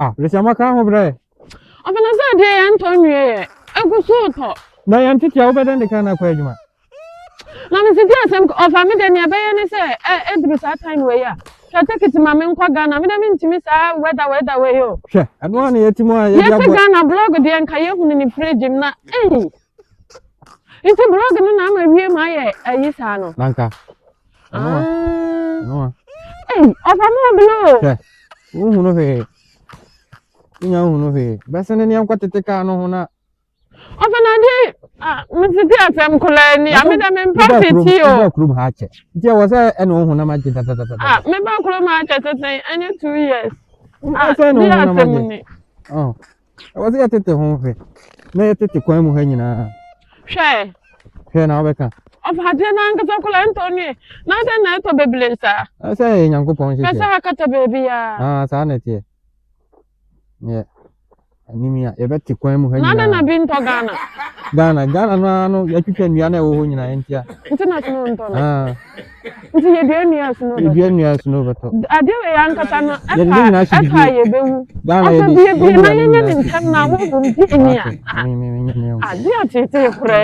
Ah, le siamo ka ho bre. Ofana say dey Antonio egusuto. Na yan titi a obeden de kana kwa adwuma. Na me sidi asem ofa me de ne abaye ne say edru sa time we ya. Take it mama nkwa Ghana me de me ntimi sa weather we yo. Hwe, anu an yetimo a ye te Ghana blog de nka ye hunu ni fridge na Iti blog no na ma wie ma ye ayi sa no. Nanka. No. Ofa mo blo. Hwe. Hunu fe. Nya hunu fe. Bese ne niam kwatete ka no ho na. Ofa na di me sidi asem kula ni ame da me profit yo. Ba krum ha che. Nti e wo se e no ho na ma je tata. Me ba kuro ma che tete any 2 years. Se no ho na ma je. Oh. E wo se ya tete ho fe. Na ya tete kwan mu ha nyina. Hwe na obeka. Ofa de na nka kula Antonio. Na de na to bebele sa. Se Nyankopon hye. Pesa akata baby ya. Sa na tie. Yeah. Animia e beti kwan mu ha nyina. Na na bi nto Ghana. Ghana no ya twitwa nua na e wo ho nyina entia. International nto na. Nti ye dua nua suno. Dua nua suno beto. Ade we ya nkata no aka ye bewu. Ghana ye bi na ye nya ni ntam na wo bum di enia. Me. Ade atete kura